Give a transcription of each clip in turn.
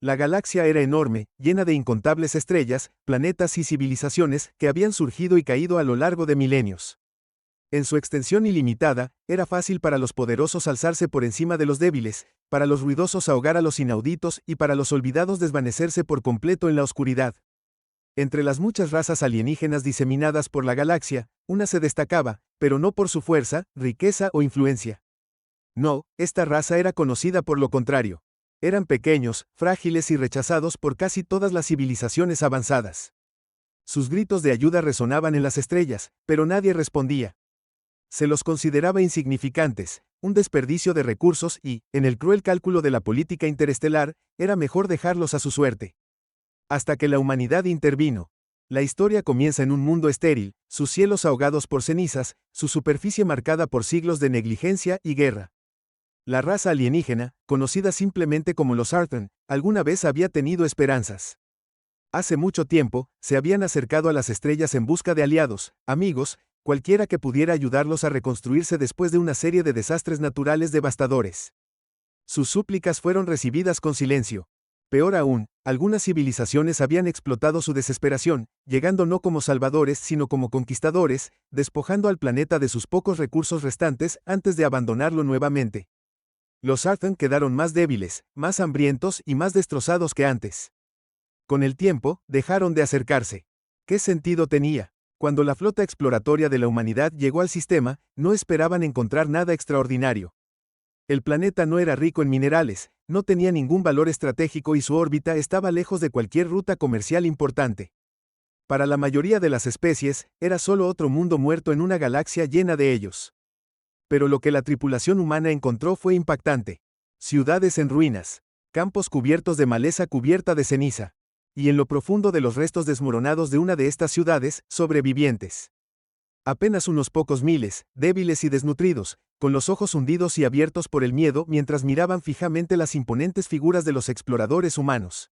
La galaxia era enorme, llena de incontables estrellas, planetas y civilizaciones que habían surgido y caído a lo largo de milenios. En su extensión ilimitada, era fácil para los poderosos alzarse por encima de los débiles, para los ruidosos ahogar a los inauditos y para los olvidados desvanecerse por completo en la oscuridad. Entre las muchas razas alienígenas diseminadas por la galaxia, una se destacaba, pero no por su fuerza, riqueza o influencia. No, esta raza era conocida por lo contrario. Eran pequeños, frágiles y rechazados por casi todas las civilizaciones avanzadas. Sus gritos de ayuda resonaban en las estrellas, pero nadie respondía. Se los consideraba insignificantes, un desperdicio de recursos y, en el cruel cálculo de la política interestelar, era mejor dejarlos a su suerte. Hasta que la humanidad intervino. La historia comienza en un mundo estéril, sus cielos ahogados por cenizas, su superficie marcada por siglos de negligencia y guerra. La raza alienígena, conocida simplemente como los Arthon, alguna vez había tenido esperanzas. Hace mucho tiempo, se habían acercado a las estrellas en busca de aliados, amigos, cualquiera que pudiera ayudarlos a reconstruirse después de una serie de desastres naturales devastadores. Sus súplicas fueron recibidas con silencio. Peor aún, algunas civilizaciones habían explotado su desesperación, llegando no como salvadores sino como conquistadores, despojando al planeta de sus pocos recursos restantes antes de abandonarlo nuevamente. Los Arthon quedaron más débiles, más hambrientos y más destrozados que antes. Con el tiempo, dejaron de acercarse. ¿Qué sentido tenía? Cuando la flota exploratoria de la humanidad llegó al sistema, no esperaban encontrar nada extraordinario. El planeta no era rico en minerales, no tenía ningún valor estratégico y su órbita estaba lejos de cualquier ruta comercial importante. Para la mayoría de las especies, era solo otro mundo muerto en una galaxia llena de ellos. Pero lo que la tripulación humana encontró fue impactante. Ciudades en ruinas, campos cubiertos de maleza cubierta de ceniza, y en lo profundo de los restos desmoronados de una de estas ciudades, sobrevivientes. Apenas unos pocos miles, débiles y desnutridos, con los ojos hundidos y abiertos por el miedo mientras miraban fijamente las imponentes figuras de los exploradores humanos.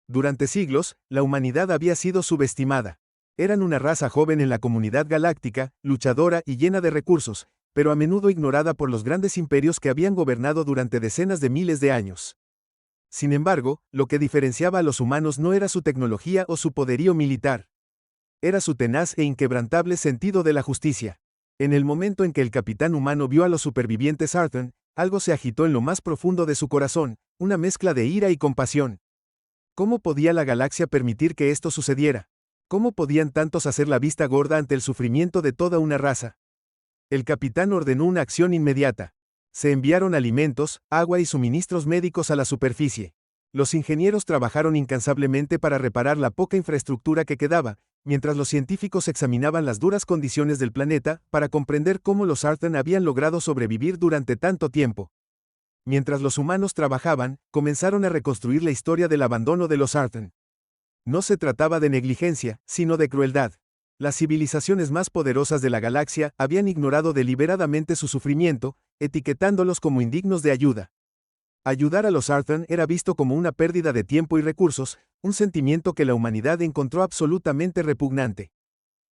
Durante siglos, la humanidad había sido subestimada. Eran una raza joven en la comunidad galáctica, luchadora y llena de recursos, pero a menudo ignorada por los grandes imperios que habían gobernado durante decenas de miles de años. Sin embargo, lo que diferenciaba a los humanos no era su tecnología o su poderío militar. Era su tenaz e inquebrantable sentido de la justicia. En el momento en que el capitán humano vio a los supervivientes Arthon, algo se agitó en lo más profundo de su corazón, una mezcla de ira y compasión. ¿Cómo podía la galaxia permitir que esto sucediera? ¿Cómo podían tantos hacer la vista gorda ante el sufrimiento de toda una raza? El capitán ordenó una acción inmediata. Se enviaron alimentos, agua y suministros médicos a la superficie. Los ingenieros trabajaron incansablemente para reparar la poca infraestructura que quedaba, mientras los científicos examinaban las duras condiciones del planeta para comprender cómo los Arthon habían logrado sobrevivir durante tanto tiempo. Mientras los humanos trabajaban, comenzaron a reconstruir la historia del abandono de los Arthon. No se trataba de negligencia, sino de crueldad. Las civilizaciones más poderosas de la galaxia habían ignorado deliberadamente su sufrimiento, etiquetándolos como indignos de ayuda. Ayudar a los Arthon era visto como una pérdida de tiempo y recursos, un sentimiento que la humanidad encontró absolutamente repugnante.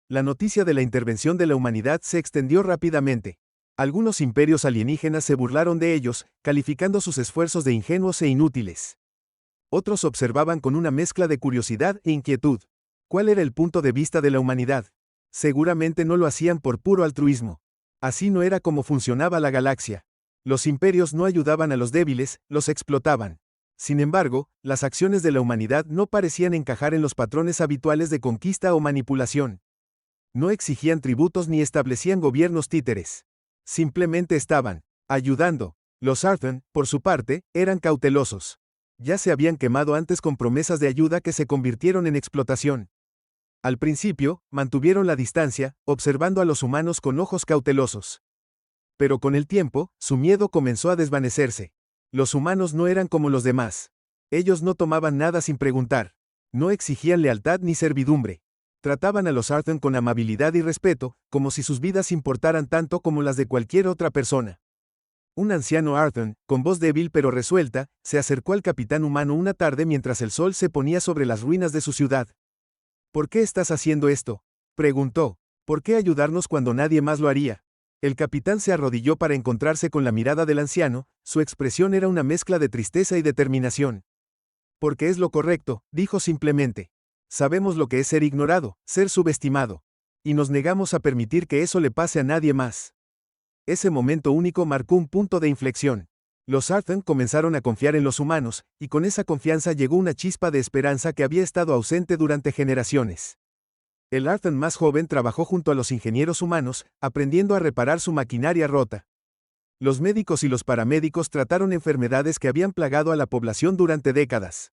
La noticia de la intervención de la humanidad se extendió rápidamente. Algunos imperios alienígenas se burlaron de ellos, calificando sus esfuerzos de ingenuos e inútiles. Otros observaban con una mezcla de curiosidad e inquietud. ¿Cuál era el punto de vista de la humanidad? Seguramente no lo hacían por puro altruismo. Así no era como funcionaba la galaxia. Los imperios no ayudaban a los débiles, los explotaban. Sin embargo, las acciones de la humanidad no parecían encajar en los patrones habituales de conquista o manipulación. No exigían tributos ni establecían gobiernos títeres. Simplemente estaban ayudando. Los Arthon, por su parte, eran cautelosos. Ya se habían quemado antes con promesas de ayuda que se convirtieron en explotación. Al principio, mantuvieron la distancia, observando a los humanos con ojos cautelosos. Pero con el tiempo, su miedo comenzó a desvanecerse. Los humanos no eran como los demás. Ellos no tomaban nada sin preguntar. No exigían lealtad ni servidumbre. Trataban a los Arthon con amabilidad y respeto, como si sus vidas importaran tanto como las de cualquier otra persona. Un anciano Arthon, con voz débil pero resuelta, se acercó al capitán humano una tarde mientras el sol se ponía sobre las ruinas de su ciudad. ¿Por qué estás haciendo esto?, preguntó. ¿Por qué ayudarnos cuando nadie más lo haría? El capitán se arrodilló para encontrarse con la mirada del anciano, su expresión era una mezcla de tristeza y determinación. Porque es lo correcto, dijo simplemente. Sabemos lo que es ser ignorado, ser subestimado. Y nos negamos a permitir que eso le pase a nadie más. Ese momento único marcó un punto de inflexión. Los Arthur comenzaron a confiar en los humanos, y con esa confianza llegó una chispa de esperanza que había estado ausente durante generaciones. El Arthur más joven trabajó junto a los ingenieros humanos, aprendiendo a reparar su maquinaria rota. Los médicos y los paramédicos trataron enfermedades que habían plagado a la población durante décadas.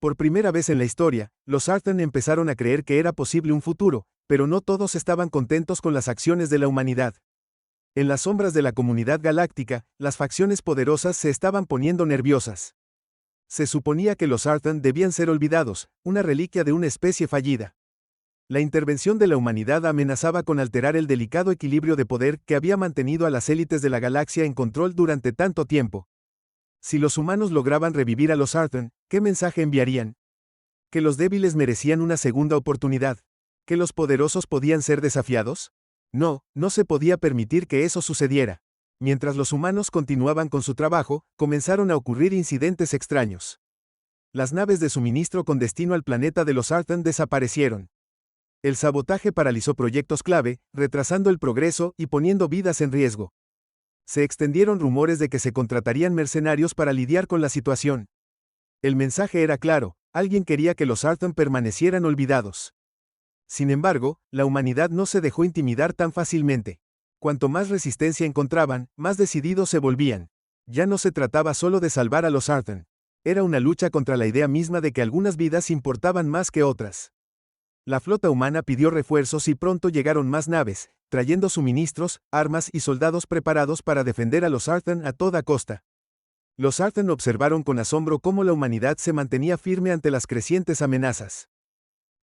Por primera vez en la historia, los Arthur empezaron a creer que era posible un futuro, pero no todos estaban contentos con las acciones de la humanidad. En las sombras de la comunidad galáctica, las facciones poderosas se estaban poniendo nerviosas. Se suponía que los Arthur debían ser olvidados, una reliquia de una especie fallida. La intervención de la humanidad amenazaba con alterar el delicado equilibrio de poder que había mantenido a las élites de la galaxia en control durante tanto tiempo. Si los humanos lograban revivir a los Arthur, ¿qué mensaje enviarían? ¿Que los débiles merecían una segunda oportunidad? ¿Que los poderosos podían ser desafiados? No, no se podía permitir que eso sucediera. Mientras los humanos continuaban con su trabajo, comenzaron a ocurrir incidentes extraños. Las naves de suministro con destino al planeta de los Arthur desaparecieron. El sabotaje paralizó proyectos clave, retrasando el progreso y poniendo vidas en riesgo. Se extendieron rumores de que se contratarían mercenarios para lidiar con la situación. El mensaje era claro, alguien quería que los Arthur permanecieran olvidados. Sin embargo, la humanidad no se dejó intimidar tan fácilmente. Cuanto más resistencia encontraban, más decididos se volvían. Ya no se trataba solo de salvar a los Arthur. Era una lucha contra la idea misma de que algunas vidas importaban más que otras. La flota humana pidió refuerzos y pronto llegaron más naves, trayendo suministros, armas y soldados preparados para defender a los Arthur a toda costa. Los Arthur observaron con asombro cómo la humanidad se mantenía firme ante las crecientes amenazas.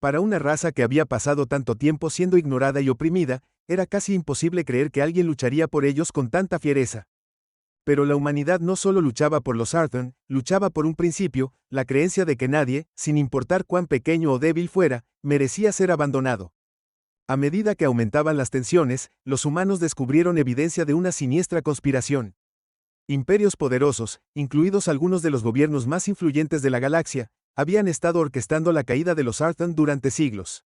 Para una raza que había pasado tanto tiempo siendo ignorada y oprimida, era casi imposible creer que alguien lucharía por ellos con tanta fiereza. Pero la humanidad no solo luchaba por los Arthur, luchaba por un principio, la creencia de que nadie, sin importar cuán pequeño o débil fuera, merecía ser abandonado. A medida que aumentaban las tensiones, los humanos descubrieron evidencia de una siniestra conspiración. Imperios poderosos, incluidos algunos de los gobiernos más influyentes de la galaxia, habían estado orquestando la caída de los Arthur durante siglos.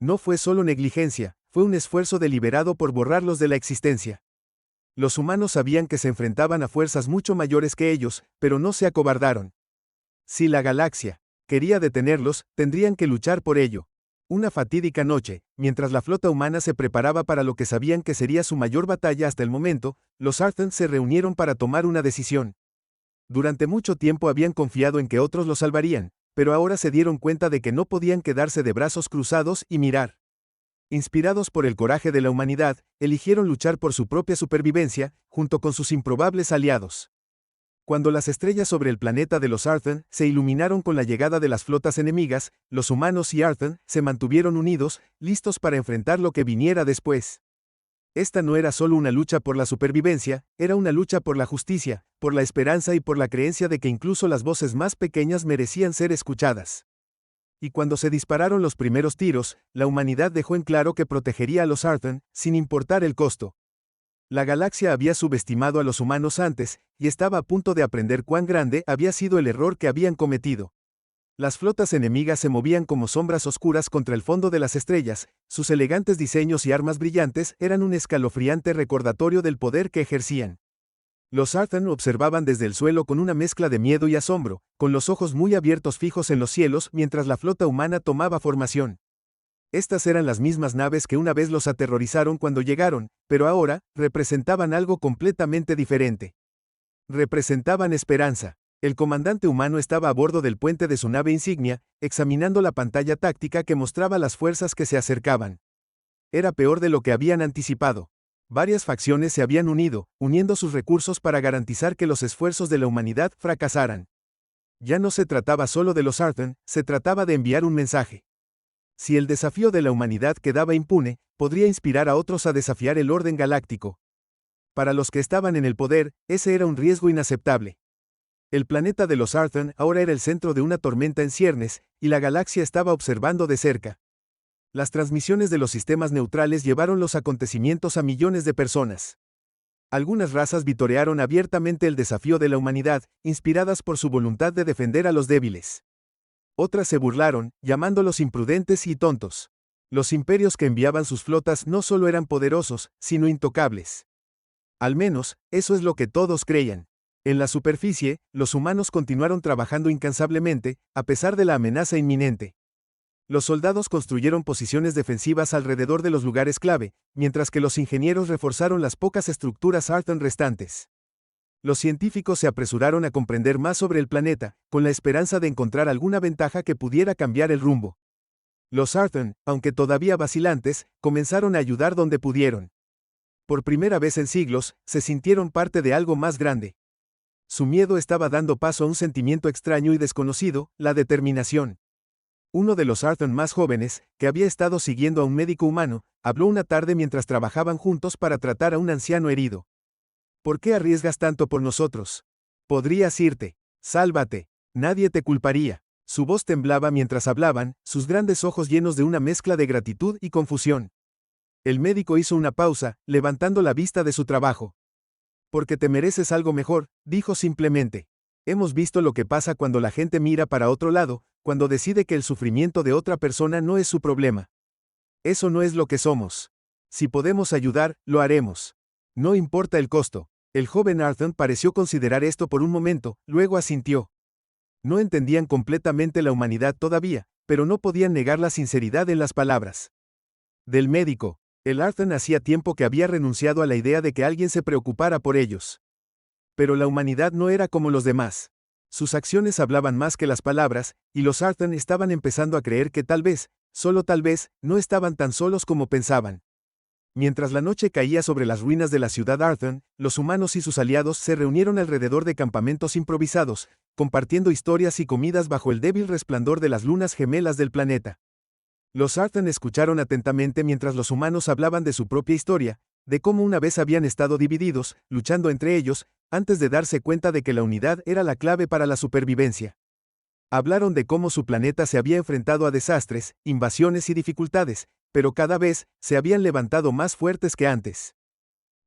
No fue solo negligencia, fue un esfuerzo deliberado por borrarlos de la existencia. Los humanos sabían que se enfrentaban a fuerzas mucho mayores que ellos, pero no se acobardaron. Si la galaxia quería detenerlos, tendrían que luchar por ello. Una fatídica noche, mientras la flota humana se preparaba para lo que sabían que sería su mayor batalla hasta el momento, los Arthur se reunieron para tomar una decisión. Durante mucho tiempo habían confiado en que otros los salvarían, pero ahora se dieron cuenta de que no podían quedarse de brazos cruzados y mirar. Inspirados por el coraje de la humanidad, eligieron luchar por su propia supervivencia, junto con sus improbables aliados. Cuando las estrellas sobre el planeta de los Arthur se iluminaron con la llegada de las flotas enemigas, los humanos y Arthur se mantuvieron unidos, listos para enfrentar lo que viniera después. Esta no era solo una lucha por la supervivencia, era una lucha por la justicia, por la esperanza y por la creencia de que incluso las voces más pequeñas merecían ser escuchadas. Y cuando se dispararon los primeros tiros, la humanidad dejó en claro que protegería a los Arthur, sin importar el costo. La galaxia había subestimado a los humanos antes, y estaba a punto de aprender cuán grande había sido el error que habían cometido. Las flotas enemigas se movían como sombras oscuras contra el fondo de las estrellas, sus elegantes diseños y armas brillantes eran un escalofriante recordatorio del poder que ejercían. Los Arthur observaban desde el suelo con una mezcla de miedo y asombro, con los ojos muy abiertos fijos en los cielos mientras la flota humana tomaba formación. Estas eran las mismas naves que una vez los aterrorizaron cuando llegaron, pero ahora, representaban algo completamente diferente. Representaban esperanza. El comandante humano estaba a bordo del puente de su nave insignia, examinando la pantalla táctica que mostraba las fuerzas que se acercaban. Era peor de lo que habían anticipado. Varias facciones se habían unido, uniendo sus recursos para garantizar que los esfuerzos de la humanidad fracasaran. Ya no se trataba solo de los Arthur, se trataba de enviar un mensaje. Si el desafío de la humanidad quedaba impune, podría inspirar a otros a desafiar el orden galáctico. Para los que estaban en el poder, ese era un riesgo inaceptable. El planeta de los Arthur ahora era el centro de una tormenta en ciernes, y la galaxia estaba observando de cerca. Las transmisiones de los sistemas neutrales llevaron los acontecimientos a millones de personas. Algunas razas vitorearon abiertamente el desafío de la humanidad, inspiradas por su voluntad de defender a los débiles. Otras se burlaron, llamándolos imprudentes y tontos. Los imperios que enviaban sus flotas no solo eran poderosos, sino intocables. Al menos, eso es lo que todos creían. En la superficie, los humanos continuaron trabajando incansablemente, a pesar de la amenaza inminente. Los soldados construyeron posiciones defensivas alrededor de los lugares clave, mientras que los ingenieros reforzaron las pocas estructuras Arthon restantes. Los científicos se apresuraron a comprender más sobre el planeta, con la esperanza de encontrar alguna ventaja que pudiera cambiar el rumbo. Los Arthon, aunque todavía vacilantes, comenzaron a ayudar donde pudieron. Por primera vez en siglos, se sintieron parte de algo más grande. Su miedo estaba dando paso a un sentimiento extraño y desconocido, la determinación. Uno de los Arthon más jóvenes, que había estado siguiendo a un médico humano, habló una tarde mientras trabajaban juntos para tratar a un anciano herido. ¿Por qué arriesgas tanto por nosotros? Podrías irte. Sálvate. Nadie te culparía. Su voz temblaba mientras hablaban, sus grandes ojos llenos de una mezcla de gratitud y confusión. El médico hizo una pausa, levantando la vista de su trabajo. Porque te mereces algo mejor, dijo simplemente. Hemos visto lo que pasa cuando la gente mira para otro lado, cuando decide que el sufrimiento de otra persona no es su problema. Eso no es lo que somos. Si podemos ayudar, lo haremos. No importa el costo. El joven Arthon pareció considerar esto por un momento, luego asintió. No entendían completamente la humanidad todavía, pero no podían negar la sinceridad en las palabras. Del médico. El Arthon hacía tiempo que había renunciado a la idea de que alguien se preocupara por ellos. Pero la humanidad no era como los demás. Sus acciones hablaban más que las palabras, y los Arthon estaban empezando a creer que tal vez, solo tal vez, no estaban tan solos como pensaban. Mientras la noche caía sobre las ruinas de la ciudad Arthon, los humanos y sus aliados se reunieron alrededor de campamentos improvisados, compartiendo historias y comidas bajo el débil resplandor de las lunas gemelas del planeta. Los Arthon escucharon atentamente mientras los humanos hablaban de su propia historia, de cómo una vez habían estado divididos, luchando entre ellos, antes de darse cuenta de que la unidad era la clave para la supervivencia. Hablaron de cómo su planeta se había enfrentado a desastres, invasiones y dificultades, pero cada vez se habían levantado más fuertes que antes.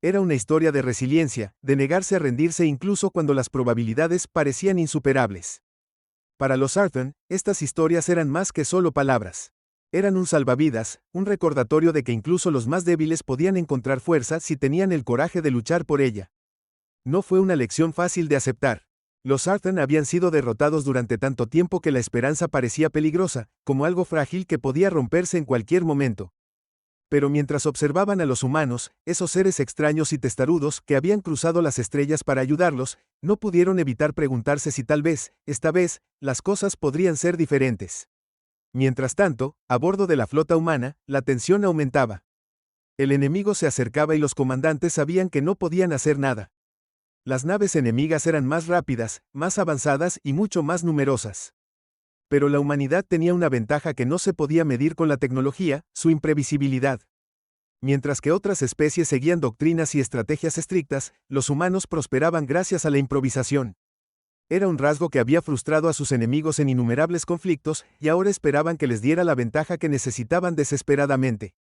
Era una historia de resiliencia, de negarse a rendirse incluso cuando las probabilidades parecían insuperables. Para los Arthon, estas historias eran más que solo palabras. Eran un salvavidas, un recordatorio de que incluso los más débiles podían encontrar fuerza si tenían el coraje de luchar por ella. No fue una lección fácil de aceptar. Los Arthon habían sido derrotados durante tanto tiempo que la esperanza parecía peligrosa, como algo frágil que podía romperse en cualquier momento. Pero mientras observaban a los humanos, esos seres extraños y testarudos que habían cruzado las estrellas para ayudarlos, no pudieron evitar preguntarse si tal vez, esta vez, las cosas podrían ser diferentes. Mientras tanto, a bordo de la flota humana, la tensión aumentaba. El enemigo se acercaba y los comandantes sabían que no podían hacer nada. Las naves enemigas eran más rápidas, más avanzadas y mucho más numerosas. Pero la humanidad tenía una ventaja que no se podía medir con la tecnología, su imprevisibilidad. Mientras que otras especies seguían doctrinas y estrategias estrictas, los humanos prosperaban gracias a la improvisación. Era un rasgo que había frustrado a sus enemigos en innumerables conflictos, y ahora esperaban que les diera la ventaja que necesitaban desesperadamente.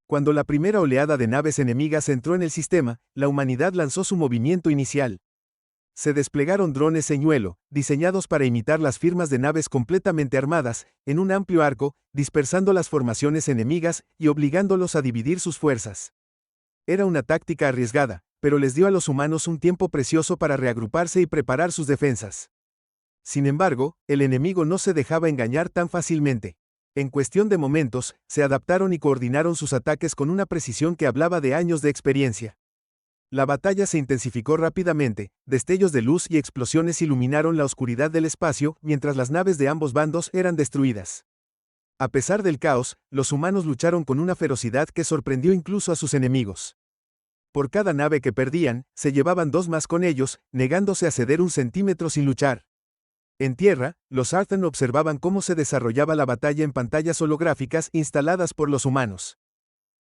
Cuando la primera oleada de naves enemigas entró en el sistema, la humanidad lanzó su movimiento inicial. Se desplegaron drones señuelo, diseñados para imitar las firmas de naves completamente armadas, en un amplio arco, dispersando las formaciones enemigas y obligándolos a dividir sus fuerzas. Era una táctica arriesgada, pero les dio a los humanos un tiempo precioso para reagruparse y preparar sus defensas. Sin embargo, el enemigo no se dejaba engañar tan fácilmente. En cuestión de momentos, se adaptaron y coordinaron sus ataques con una precisión que hablaba de años de experiencia. La batalla se intensificó rápidamente, destellos de luz y explosiones iluminaron la oscuridad del espacio mientras las naves de ambos bandos eran destruidas. A pesar del caos, los humanos lucharon con una ferocidad que sorprendió incluso a sus enemigos. Por cada nave que perdían, se llevaban dos más con ellos, negándose a ceder un centímetro sin luchar. En tierra, los Arthon observaban cómo se desarrollaba la batalla en pantallas holográficas instaladas por los humanos.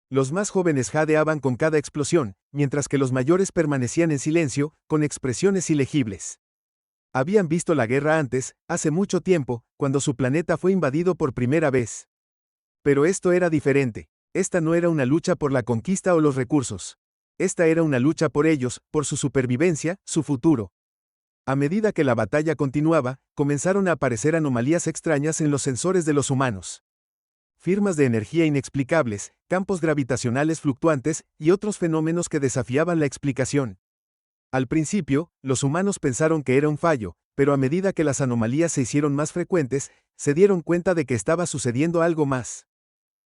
Los más jóvenes jadeaban con cada explosión, mientras que los mayores permanecían en silencio, con expresiones ilegibles. Habían visto la guerra antes, hace mucho tiempo, cuando su planeta fue invadido por primera vez. Pero esto era diferente. Esta no era una lucha por la conquista o los recursos. Esta era una lucha por ellos, por su supervivencia, su futuro. A medida que la batalla continuaba, comenzaron a aparecer anomalías extrañas en los sensores de los humanos. Firmas de energía inexplicables, campos gravitacionales fluctuantes y otros fenómenos que desafiaban la explicación. Al principio, los humanos pensaron que era un fallo, pero a medida que las anomalías se hicieron más frecuentes, se dieron cuenta de que estaba sucediendo algo más.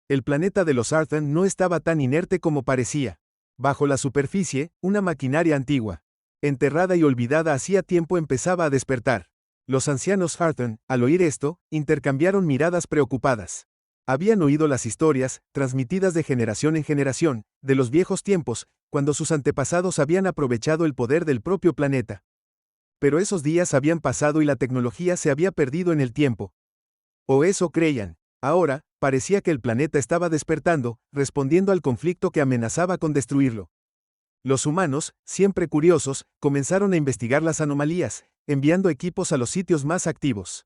El planeta de los Arthur no estaba tan inerte como parecía. Bajo la superficie, una maquinaria antigua, enterrada y olvidada hacía tiempo, empezaba a despertar. Los ancianos Arthur, al oír esto, intercambiaron miradas preocupadas. Habían oído las historias, transmitidas de generación en generación, de los viejos tiempos, cuando sus antepasados habían aprovechado el poder del propio planeta. Pero esos días habían pasado y la tecnología se había perdido en el tiempo. O eso creían. Ahora, parecía que el planeta estaba despertando, respondiendo al conflicto que amenazaba con destruirlo. Los humanos, siempre curiosos, comenzaron a investigar las anomalías, enviando equipos a los sitios más activos.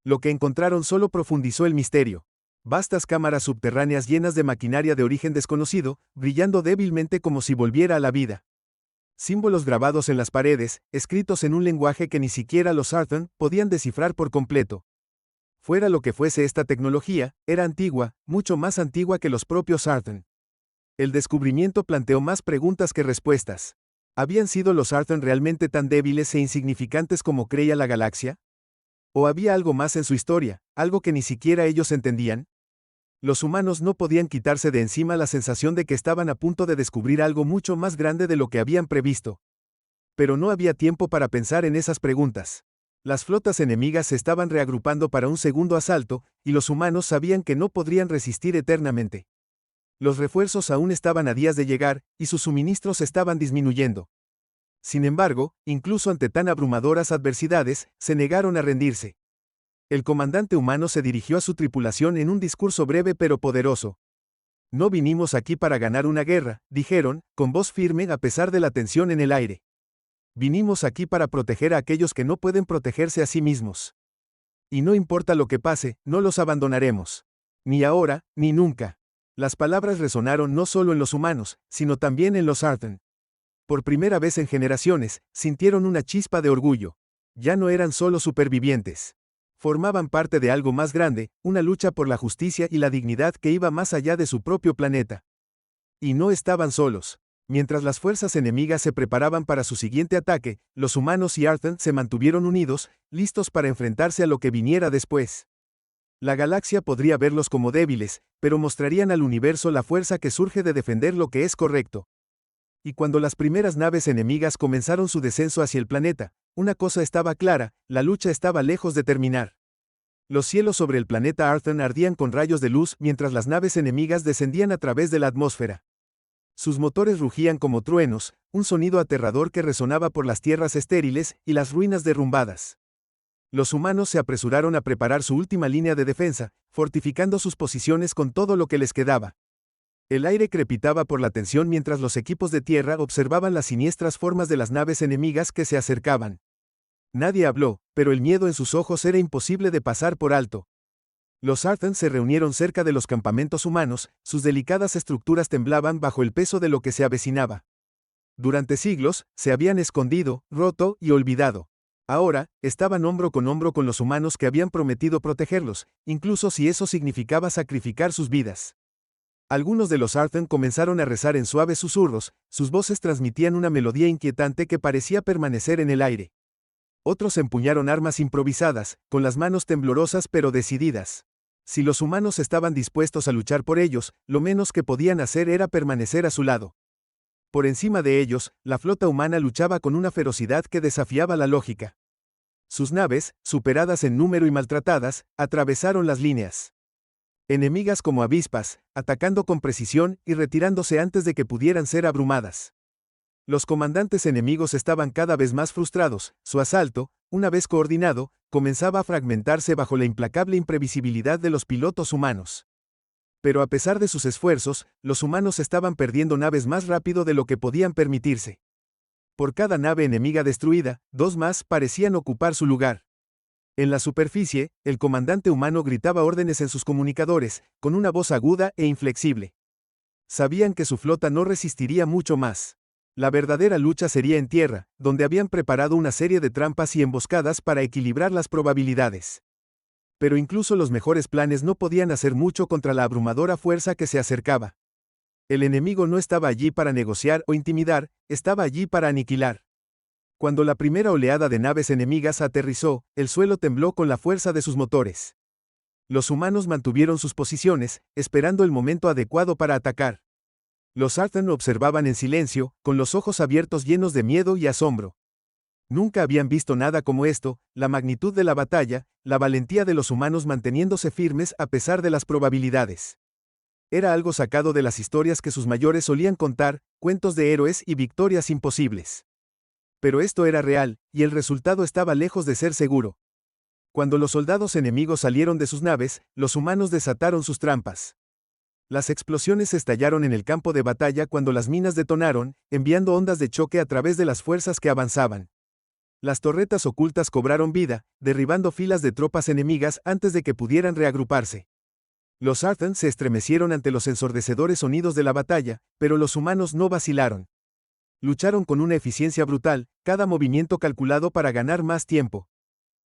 Lo que encontraron solo profundizó el misterio. Vastas cámaras subterráneas llenas de maquinaria de origen desconocido, brillando débilmente como si volviera a la vida. Símbolos grabados en las paredes, escritos en un lenguaje que ni siquiera los Arthur podían descifrar por completo. Fuera lo que fuese esta tecnología, era antigua, mucho más antigua que los propios Arthur. El descubrimiento planteó más preguntas que respuestas. ¿Habían sido los Arthur realmente tan débiles e insignificantes como creía la galaxia? ¿O había algo más en su historia, algo que ni siquiera ellos entendían? Los humanos no podían quitarse de encima la sensación de que estaban a punto de descubrir algo mucho más grande de lo que habían previsto. Pero no había tiempo para pensar en esas preguntas. Las flotas enemigas se estaban reagrupando para un segundo asalto, y los humanos sabían que no podrían resistir eternamente. Los refuerzos aún estaban a días de llegar, y sus suministros estaban disminuyendo. Sin embargo, incluso ante tan abrumadoras adversidades, se negaron a rendirse. El comandante humano se dirigió a su tripulación en un discurso breve pero poderoso. No vinimos aquí para ganar una guerra, dijeron, con voz firme a pesar de la tensión en el aire. Vinimos aquí para proteger a aquellos que no pueden protegerse a sí mismos. Y no importa lo que pase, no los abandonaremos. Ni ahora, ni nunca. Las palabras resonaron no solo en los humanos, sino también en los Arthur. Por primera vez en generaciones, sintieron una chispa de orgullo. Ya no eran solo supervivientes. Formaban parte de algo más grande, una lucha por la justicia y la dignidad que iba más allá de su propio planeta. Y no estaban solos. Mientras las fuerzas enemigas se preparaban para su siguiente ataque, los humanos y Arthur se mantuvieron unidos, listos para enfrentarse a lo que viniera después. La galaxia podría verlos como débiles, pero mostrarían al universo la fuerza que surge de defender lo que es correcto. Y cuando las primeras naves enemigas comenzaron su descenso hacia el planeta, una cosa estaba clara, la lucha estaba lejos de terminar. Los cielos sobre el planeta Arthur ardían con rayos de luz mientras las naves enemigas descendían a través de la atmósfera. Sus motores rugían como truenos, un sonido aterrador que resonaba por las tierras estériles y las ruinas derrumbadas. Los humanos se apresuraron a preparar su última línea de defensa, fortificando sus posiciones con todo lo que les quedaba. El aire crepitaba por la tensión mientras los equipos de tierra observaban las siniestras formas de las naves enemigas que se acercaban. Nadie habló, pero el miedo en sus ojos era imposible de pasar por alto. Los Arthur se reunieron cerca de los campamentos humanos, sus delicadas estructuras temblaban bajo el peso de lo que se avecinaba. Durante siglos, se habían escondido, roto y olvidado. Ahora, estaban hombro con hombro con los humanos que habían prometido protegerlos, incluso si eso significaba sacrificar sus vidas. Algunos de los Arthur comenzaron a rezar en suaves susurros, sus voces transmitían una melodía inquietante que parecía permanecer en el aire. Otros empuñaron armas improvisadas, con las manos temblorosas pero decididas. Si los humanos estaban dispuestos a luchar por ellos, lo menos que podían hacer era permanecer a su lado. Por encima de ellos, la flota humana luchaba con una ferocidad que desafiaba la lógica. Sus naves, superadas en número y maltratadas, atravesaron las líneas. Enemigas como avispas, atacando con precisión y retirándose antes de que pudieran ser abrumadas. Los comandantes enemigos estaban cada vez más frustrados, su asalto, una vez coordinado, comenzaba a fragmentarse bajo la implacable imprevisibilidad de los pilotos humanos. Pero a pesar de sus esfuerzos, los humanos estaban perdiendo naves más rápido de lo que podían permitirse. Por cada nave enemiga destruida, dos más parecían ocupar su lugar. En la superficie, el comandante humano gritaba órdenes en sus comunicadores, con una voz aguda e inflexible. Sabían que su flota no resistiría mucho más. La verdadera lucha sería en tierra, donde habían preparado una serie de trampas y emboscadas para equilibrar las probabilidades. Pero incluso los mejores planes no podían hacer mucho contra la abrumadora fuerza que se acercaba. El enemigo no estaba allí para negociar o intimidar, estaba allí para aniquilar. Cuando la primera oleada de naves enemigas aterrizó, el suelo tembló con la fuerza de sus motores. Los humanos mantuvieron sus posiciones, esperando el momento adecuado para atacar. Los Arthan observaban en silencio, con los ojos abiertos llenos de miedo y asombro. Nunca habían visto nada como esto, la magnitud de la batalla, la valentía de los humanos manteniéndose firmes a pesar de las probabilidades. Era algo sacado de las historias que sus mayores solían contar, cuentos de héroes y victorias imposibles. Pero esto era real, y el resultado estaba lejos de ser seguro. Cuando los soldados enemigos salieron de sus naves, los humanos desataron sus trampas. Las explosiones estallaron en el campo de batalla cuando las minas detonaron, enviando ondas de choque a través de las fuerzas que avanzaban. Las torretas ocultas cobraron vida, derribando filas de tropas enemigas antes de que pudieran reagruparse. Los Arthan se estremecieron ante los ensordecedores sonidos de la batalla, pero los humanos no vacilaron. Lucharon con una eficiencia brutal, cada movimiento calculado para ganar más tiempo.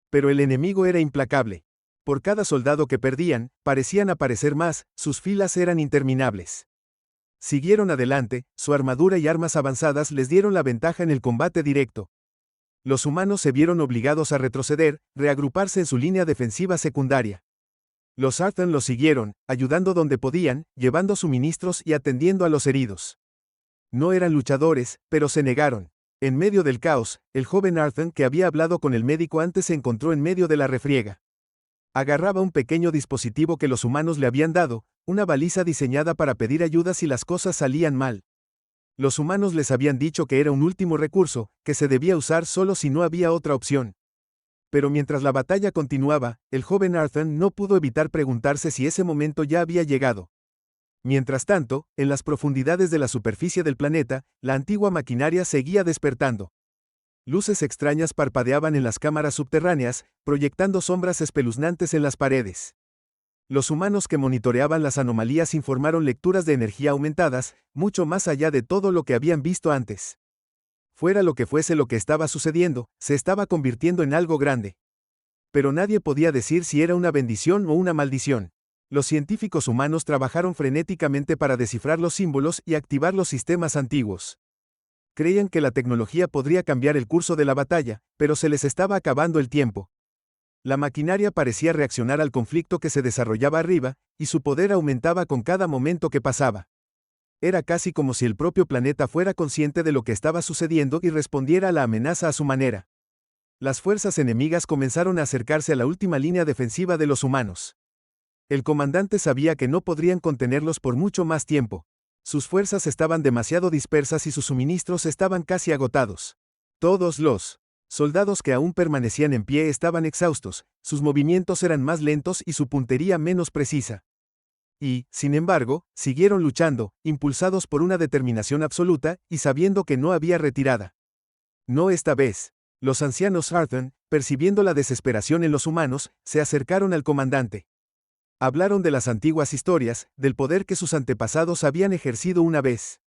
Pero el enemigo era implacable. Por cada soldado que perdían, parecían aparecer más, sus filas eran interminables. Siguieron adelante, su armadura y armas avanzadas les dieron la ventaja en el combate directo. Los humanos se vieron obligados a retroceder, reagruparse en su línea defensiva secundaria. Los Arthan los siguieron, ayudando donde podían, llevando suministros y atendiendo a los heridos. No eran luchadores, pero se negaron. En medio del caos, el joven Arthan que había hablado con el médico antes se encontró en medio de la refriega. Agarraba un pequeño dispositivo que los humanos le habían dado, una baliza diseñada para pedir ayuda si las cosas salían mal. Los humanos les habían dicho que era un último recurso, que se debía usar solo si no había otra opción. Pero mientras la batalla continuaba, el joven Arthan no pudo evitar preguntarse si ese momento ya había llegado. Mientras tanto, en las profundidades de la superficie del planeta, la antigua maquinaria seguía despertando. Luces extrañas parpadeaban en las cámaras subterráneas, proyectando sombras espeluznantes en las paredes. Los humanos que monitoreaban las anomalías informaron lecturas de energía aumentadas, mucho más allá de todo lo que habían visto antes. Fuera lo que fuese lo que estaba sucediendo, se estaba convirtiendo en algo grande. Pero nadie podía decir si era una bendición o una maldición. Los científicos humanos trabajaron frenéticamente para descifrar los símbolos y activar los sistemas antiguos. Creían que la tecnología podría cambiar el curso de la batalla, pero se les estaba acabando el tiempo. La maquinaria parecía reaccionar al conflicto que se desarrollaba arriba, y su poder aumentaba con cada momento que pasaba. Era casi como si el propio planeta fuera consciente de lo que estaba sucediendo y respondiera a la amenaza a su manera. Las fuerzas enemigas comenzaron a acercarse a la última línea defensiva de los humanos. El comandante sabía que no podrían contenerlos por mucho más tiempo. Sus fuerzas estaban demasiado dispersas y sus suministros estaban casi agotados. Todos los soldados que aún permanecían en pie estaban exhaustos, sus movimientos eran más lentos y su puntería menos precisa. Y, sin embargo, siguieron luchando, impulsados por una determinación absoluta y sabiendo que no había retirada. No esta vez. Los ancianos Arthan, percibiendo la desesperación en los humanos, se acercaron al comandante. Hablaron de las antiguas historias, del poder que sus antepasados habían ejercido una vez.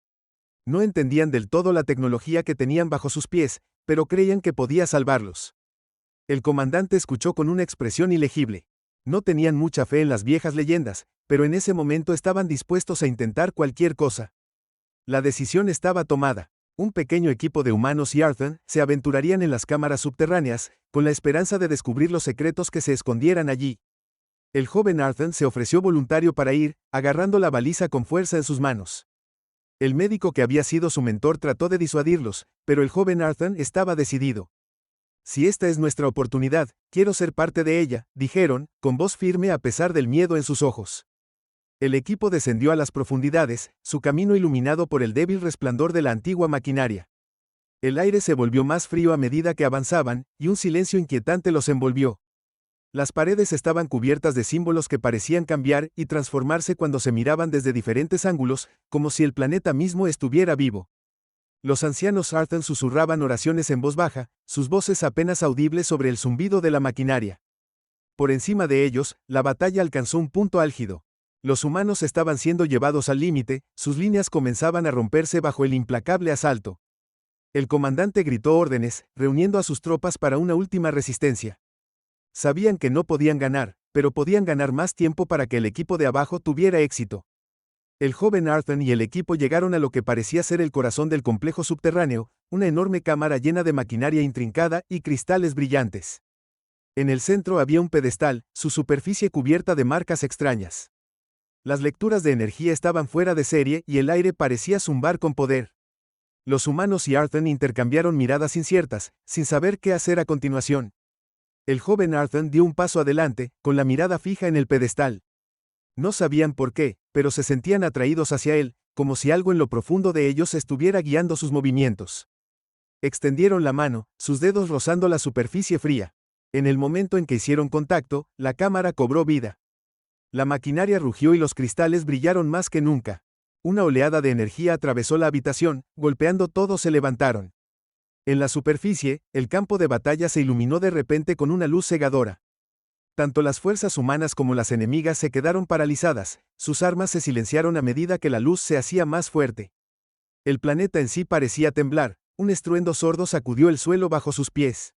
No entendían del todo la tecnología que tenían bajo sus pies, pero creían que podía salvarlos. El comandante escuchó con una expresión ilegible. No tenían mucha fe en las viejas leyendas, pero en ese momento estaban dispuestos a intentar cualquier cosa. La decisión estaba tomada. Un pequeño equipo de humanos y Arthan se aventurarían en las cámaras subterráneas, con la esperanza de descubrir los secretos que se escondieran allí. El joven Arthan se ofreció voluntario para ir, agarrando la baliza con fuerza en sus manos. El médico que había sido su mentor trató de disuadirlos, pero el joven Arthan estaba decidido. Si esta es nuestra oportunidad, quiero ser parte de ella, dijeron, con voz firme a pesar del miedo en sus ojos. El equipo descendió a las profundidades, su camino iluminado por el débil resplandor de la antigua maquinaria. El aire se volvió más frío a medida que avanzaban, y un silencio inquietante los envolvió. Las paredes estaban cubiertas de símbolos que parecían cambiar y transformarse cuando se miraban desde diferentes ángulos, como si el planeta mismo estuviera vivo. Los ancianos Arthan susurraban oraciones en voz baja, sus voces apenas audibles sobre el zumbido de la maquinaria. Por encima de ellos, la batalla alcanzó un punto álgido. Los humanos estaban siendo llevados al límite, sus líneas comenzaban a romperse bajo el implacable asalto. El comandante gritó órdenes, reuniendo a sus tropas para una última resistencia. Sabían que no podían ganar, pero podían ganar más tiempo para que el equipo de abajo tuviera éxito. El joven Arthur y el equipo llegaron a lo que parecía ser el corazón del complejo subterráneo, una enorme cámara llena de maquinaria intrincada y cristales brillantes. En el centro había un pedestal, su superficie cubierta de marcas extrañas. Las lecturas de energía estaban fuera de serie y el aire parecía zumbar con poder. Los humanos y Arthur intercambiaron miradas inciertas, sin saber qué hacer a continuación. El joven Arthur dio un paso adelante, con la mirada fija en el pedestal. No sabían por qué, pero se sentían atraídos hacia él, como si algo en lo profundo de ellos estuviera guiando sus movimientos. Extendieron la mano, sus dedos rozando la superficie fría. En el momento en que hicieron contacto, la cámara cobró vida. La maquinaria rugió y los cristales brillaron más que nunca. Una oleada de energía atravesó la habitación, golpeando todos se levantaron. En la superficie, el campo de batalla se iluminó de repente con una luz cegadora. Tanto las fuerzas humanas como las enemigas se quedaron paralizadas, sus armas se silenciaron a medida que la luz se hacía más fuerte. El planeta en sí parecía temblar, un estruendo sordo sacudió el suelo bajo sus pies.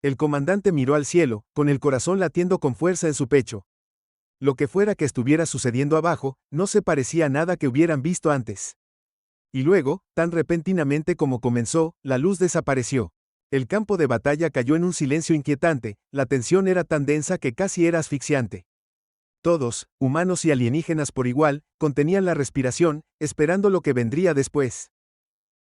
El comandante miró al cielo, con el corazón latiendo con fuerza en su pecho. Lo que fuera que estuviera sucediendo abajo, no se parecía a nada que hubieran visto antes. Y luego, tan repentinamente como comenzó, la luz desapareció. El campo de batalla cayó en un silencio inquietante, la tensión era tan densa que casi era asfixiante. Todos, humanos y alienígenas por igual, contenían la respiración, esperando lo que vendría después.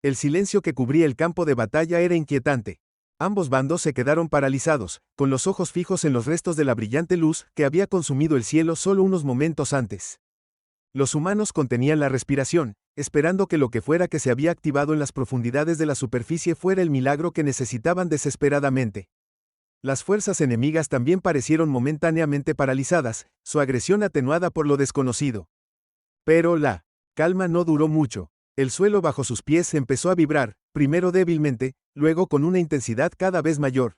El silencio que cubría el campo de batalla era inquietante. Ambos bandos se quedaron paralizados, con los ojos fijos en los restos de la brillante luz que había consumido el cielo solo unos momentos antes. Los humanos contenían la respiración, esperando que lo que fuera que se había activado en las profundidades de la superficie fuera el milagro que necesitaban desesperadamente. Las fuerzas enemigas también parecieron momentáneamente paralizadas, su agresión atenuada por lo desconocido. Pero la calma no duró mucho. El suelo bajo sus pies empezó a vibrar, primero débilmente, luego con una intensidad cada vez mayor.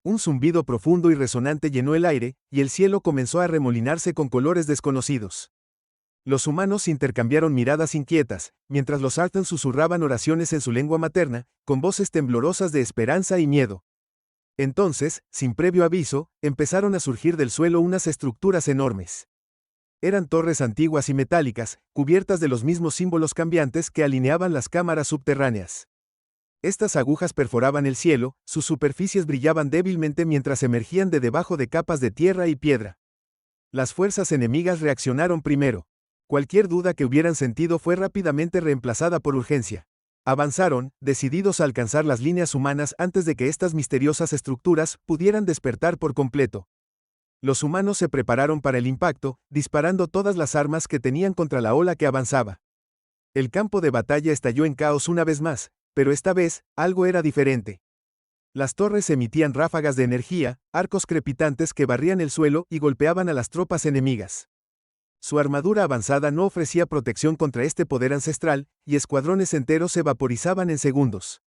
Un zumbido profundo y resonante llenó el aire, y el cielo comenzó a remolinarse con colores desconocidos. Los humanos intercambiaron miradas inquietas, mientras los Arthur susurraban oraciones en su lengua materna, con voces temblorosas de esperanza y miedo. Entonces, sin previo aviso, empezaron a surgir del suelo unas estructuras enormes. Eran torres antiguas y metálicas, cubiertas de los mismos símbolos cambiantes que alineaban las cámaras subterráneas. Estas agujas perforaban el cielo, sus superficies brillaban débilmente mientras emergían de debajo de capas de tierra y piedra. Las fuerzas enemigas reaccionaron primero. Cualquier duda que hubieran sentido fue rápidamente reemplazada por urgencia. Avanzaron, decididos a alcanzar las líneas humanas antes de que estas misteriosas estructuras pudieran despertar por completo. Los humanos se prepararon para el impacto, disparando todas las armas que tenían contra la ola que avanzaba. El campo de batalla estalló en caos una vez más, pero esta vez, algo era diferente. Las torres emitían ráfagas de energía, arcos crepitantes que barrían el suelo y golpeaban a las tropas enemigas. Su armadura avanzada no ofrecía protección contra este poder ancestral, y escuadrones enteros se vaporizaban en segundos.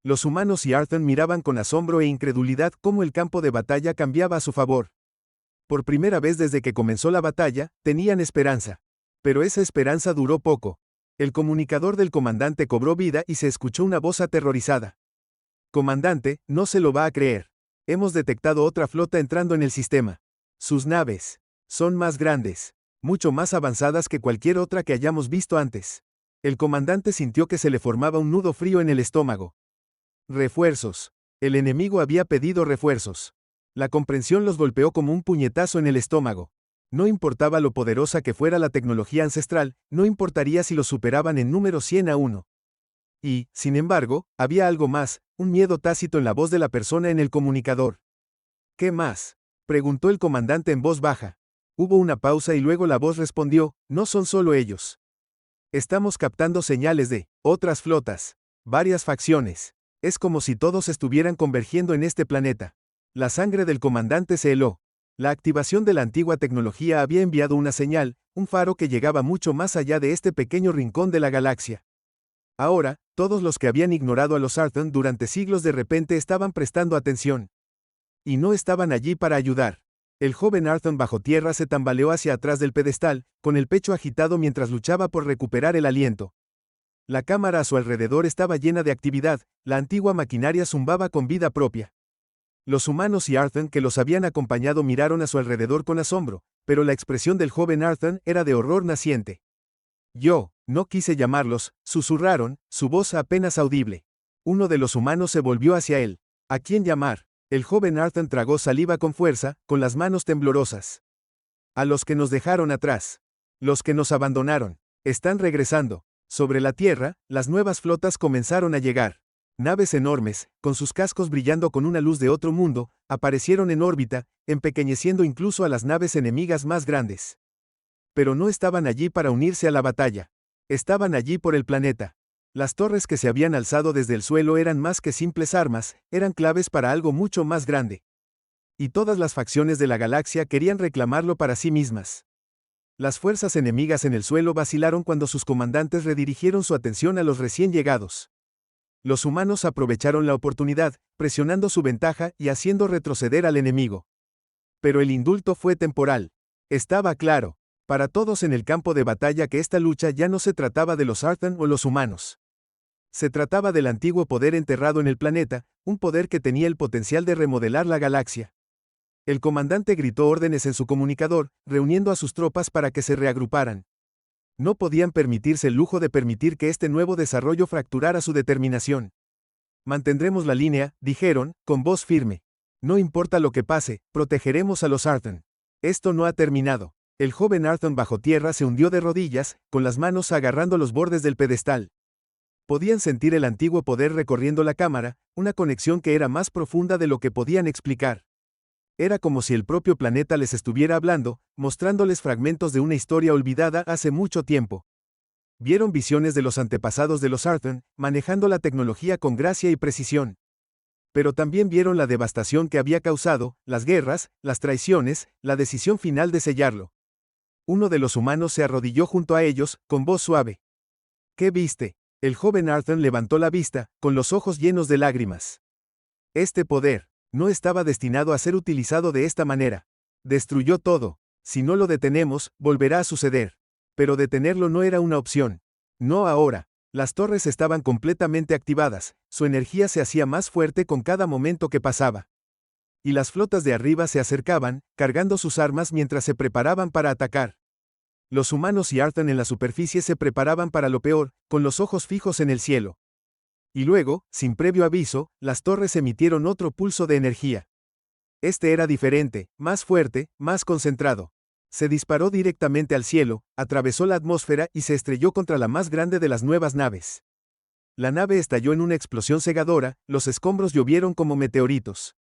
Los humanos y Arthur miraban con asombro e incredulidad cómo el campo de batalla cambiaba a su favor. Por primera vez desde que comenzó la batalla, tenían esperanza. Pero esa esperanza duró poco. El comunicador del comandante cobró vida y se escuchó una voz aterrorizada. Comandante, no se lo va a creer. Hemos detectado otra flota entrando en el sistema. Sus naves son más grandes. Mucho más avanzadas que cualquier otra que hayamos visto antes. El comandante sintió que se le formaba un nudo frío en el estómago. Refuerzos. El enemigo había pedido refuerzos. La comprensión los golpeó como un puñetazo en el estómago. No importaba lo poderosa que fuera la tecnología ancestral, no importaría si los superaban en número 100-1. Y, sin embargo, había algo más, un miedo tácito en la voz de la persona en el comunicador. ¿Qué más?, preguntó el comandante en voz baja. Hubo una pausa y luego la voz respondió, no son solo ellos. Estamos captando señales de otras flotas, varias facciones. Es como si todos estuvieran convergiendo en este planeta. La sangre del comandante se heló. La activación de la antigua tecnología había enviado una señal, un faro que llegaba mucho más allá de este pequeño rincón de la galaxia. Ahora, todos los que habían ignorado a los Arthur durante siglos de repente estaban prestando atención. Y no estaban allí para ayudar. El joven Arthur bajo tierra se tambaleó hacia atrás del pedestal, con el pecho agitado mientras luchaba por recuperar el aliento. La cámara a su alrededor estaba llena de actividad, la antigua maquinaria zumbaba con vida propia. Los humanos y Arthur que los habían acompañado miraron a su alrededor con asombro, pero la expresión del joven Arthur era de horror naciente. Yo, no quise llamarlos, susurraron, su voz apenas audible. Uno de los humanos se volvió hacia él. ¿A quién llamar? El joven Arthur tragó saliva con fuerza, con las manos temblorosas. A los que nos dejaron atrás. Los que nos abandonaron. Están regresando. Sobre la Tierra, las nuevas flotas comenzaron a llegar. Naves enormes, con sus cascos brillando con una luz de otro mundo, aparecieron en órbita, empequeñeciendo incluso a las naves enemigas más grandes. Pero no estaban allí para unirse a la batalla. Estaban allí por el planeta. Las torres que se habían alzado desde el suelo eran más que simples armas, eran claves para algo mucho más grande. Y todas las facciones de la galaxia querían reclamarlo para sí mismas. Las fuerzas enemigas en el suelo vacilaron cuando sus comandantes redirigieron su atención a los recién llegados. Los humanos aprovecharon la oportunidad, presionando su ventaja y haciendo retroceder al enemigo. Pero el indulto fue temporal. Estaba claro, para todos en el campo de batalla que esta lucha ya no se trataba de los Arthur o los humanos. Se trataba del antiguo poder enterrado en el planeta, un poder que tenía el potencial de remodelar la galaxia. El comandante gritó órdenes en su comunicador, reuniendo a sus tropas para que se reagruparan. No podían permitirse el lujo de permitir que este nuevo desarrollo fracturara su determinación. Mantendremos la línea, dijeron, con voz firme. No importa lo que pase, protegeremos a los Arthur. Esto no ha terminado. El joven Arthur bajo tierra se hundió de rodillas, con las manos agarrando los bordes del pedestal. Podían sentir el antiguo poder recorriendo la cámara, una conexión que era más profunda de lo que podían explicar. Era como si el propio planeta les estuviera hablando, mostrándoles fragmentos de una historia olvidada hace mucho tiempo. Vieron visiones de los antepasados de los Arthur, manejando la tecnología con gracia y precisión. Pero también vieron la devastación que había causado, las guerras, las traiciones, la decisión final de sellarlo. Uno de los humanos se arrodilló junto a ellos, con voz suave. ¿Qué viste? El joven Arthur levantó la vista, con los ojos llenos de lágrimas. Este poder no estaba destinado a ser utilizado de esta manera. Destruyó todo. Si no lo detenemos, volverá a suceder. Pero detenerlo no era una opción. No ahora. Las torres estaban completamente activadas, su energía se hacía más fuerte con cada momento que pasaba. Y las flotas de arriba se acercaban, cargando sus armas mientras se preparaban para atacar. Los humanos y Arthur en la superficie se preparaban para lo peor, con los ojos fijos en el cielo. Y luego, sin previo aviso, las torres emitieron otro pulso de energía. Este era diferente, más fuerte, más concentrado. Se disparó directamente al cielo, atravesó la atmósfera y se estrelló contra la más grande de las nuevas naves. La nave estalló en una explosión cegadora, los escombros llovieron como meteoritos.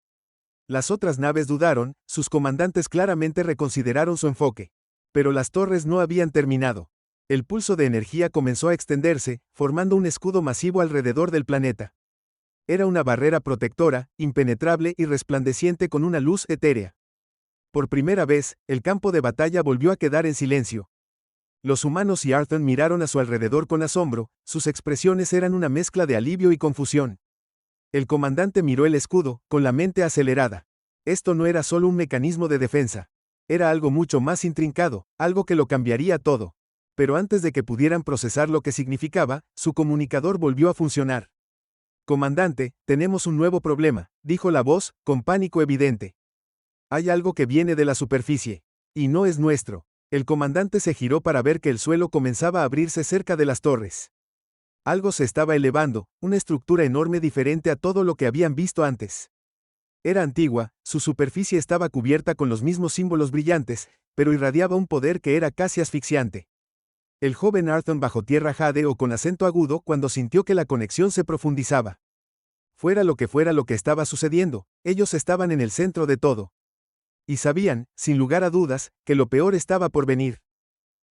Las otras naves dudaron, sus comandantes claramente reconsideraron su enfoque. Pero las torres no habían terminado. El pulso de energía comenzó a extenderse, formando un escudo masivo alrededor del planeta. Era una barrera protectora, impenetrable y resplandeciente con una luz etérea. Por primera vez, el campo de batalla volvió a quedar en silencio. Los humanos y Arthur miraron a su alrededor con asombro, sus expresiones eran una mezcla de alivio y confusión. El comandante miró el escudo, con la mente acelerada. Esto no era solo un mecanismo de defensa. Era algo mucho más intrincado, algo que lo cambiaría todo. Pero antes de que pudieran procesar lo que significaba, su comunicador volvió a funcionar. Comandante, tenemos un nuevo problema, dijo la voz, con pánico evidente. Hay algo que viene de la superficie. Y no es nuestro. El comandante se giró para ver que el suelo comenzaba a abrirse cerca de las torres. Algo se estaba elevando, una estructura enorme diferente a todo lo que habían visto antes. Era antigua, su superficie estaba cubierta con los mismos símbolos brillantes, pero irradiaba un poder que era casi asfixiante. El joven Arthur bajo tierra jadeó con acento agudo cuando sintió que la conexión se profundizaba. Fuera lo que estaba sucediendo, ellos estaban en el centro de todo. Y sabían, sin lugar a dudas, que lo peor estaba por venir.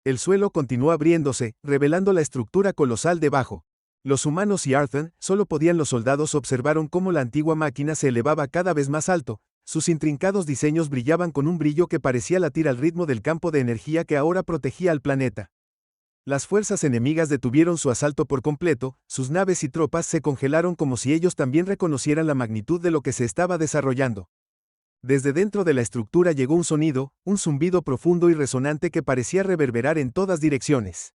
El suelo continuó abriéndose, revelando la estructura colosal debajo. Los humanos y Arthur, solo podían los soldados observaron cómo la antigua máquina se elevaba cada vez más alto, sus intrincados diseños brillaban con un brillo que parecía latir al ritmo del campo de energía que ahora protegía al planeta. Las fuerzas enemigas detuvieron su asalto por completo, sus naves y tropas se congelaron como si ellos también reconocieran la magnitud de lo que se estaba desarrollando. Desde dentro de la estructura llegó un sonido, un zumbido profundo y resonante que parecía reverberar en todas direcciones.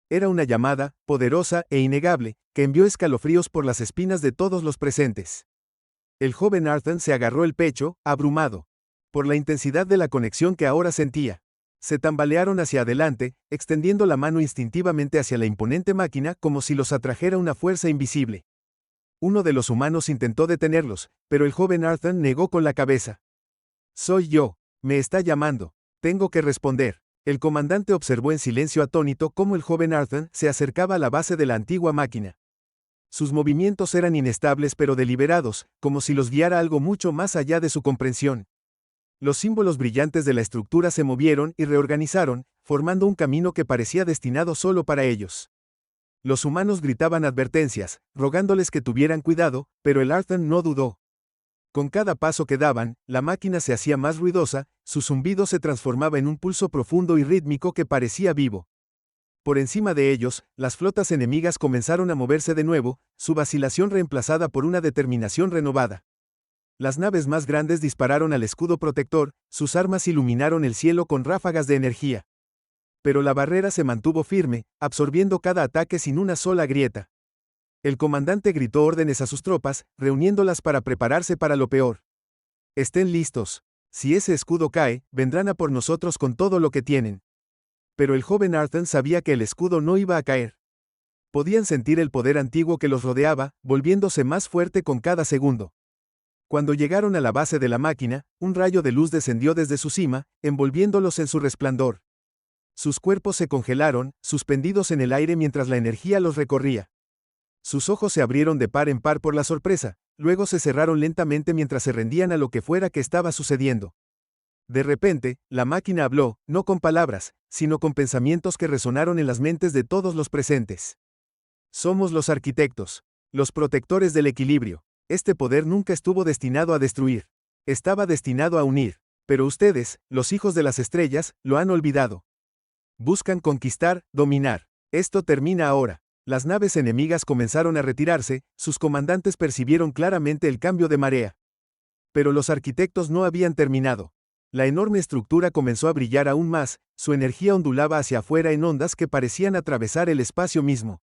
Era una llamada, poderosa e innegable, que envió escalofríos por las espinas de todos los presentes. El joven Arthur se agarró el pecho, abrumado por la intensidad de la conexión que ahora sentía. Se tambalearon hacia adelante, extendiendo la mano instintivamente hacia la imponente máquina como si los atrajera una fuerza invisible. Uno de los humanos intentó detenerlos, pero el joven Arthur negó con la cabeza. «Soy yo. Me está llamando. Tengo que responder». El comandante observó en silencio atónito cómo el joven Arthur se acercaba a la base de la antigua máquina. Sus movimientos eran inestables pero deliberados, como si los guiara algo mucho más allá de su comprensión. Los símbolos brillantes de la estructura se movieron y reorganizaron, formando un camino que parecía destinado solo para ellos. Los humanos gritaban advertencias, rogándoles que tuvieran cuidado, pero el Arthur no dudó. Con cada paso que daban, la máquina se hacía más ruidosa, su zumbido se transformaba en un pulso profundo y rítmico que parecía vivo. Por encima de ellos, las flotas enemigas comenzaron a moverse de nuevo, su vacilación reemplazada por una determinación renovada. Las naves más grandes dispararon al escudo protector, sus armas iluminaron el cielo con ráfagas de energía. Pero la barrera se mantuvo firme, absorbiendo cada ataque sin una sola grieta. El comandante gritó órdenes a sus tropas, reuniéndolas para prepararse para lo peor. «Estén listos. Si ese escudo cae, vendrán a por nosotros con todo lo que tienen». Pero el joven Arthur sabía que el escudo no iba a caer. Podían sentir el poder antiguo que los rodeaba, volviéndose más fuerte con cada segundo. Cuando llegaron a la base de la máquina, un rayo de luz descendió desde su cima, envolviéndolos en su resplandor. Sus cuerpos se congelaron, suspendidos en el aire mientras la energía los recorría. Sus ojos se abrieron de par en par por la sorpresa, luego se cerraron lentamente mientras se rendían a lo que fuera que estaba sucediendo. De repente, la máquina habló, no con palabras, sino con pensamientos que resonaron en las mentes de todos los presentes. «Somos los arquitectos, los protectores del equilibrio. Este poder nunca estuvo destinado a destruir. Estaba destinado a unir. Pero ustedes, los hijos de las estrellas, lo han olvidado. Buscan conquistar, dominar. Esto termina ahora». Las naves enemigas comenzaron a retirarse, sus comandantes percibieron claramente el cambio de marea. Pero los arquitectos no habían terminado. La enorme estructura comenzó a brillar aún más, su energía ondulaba hacia afuera en ondas que parecían atravesar el espacio mismo.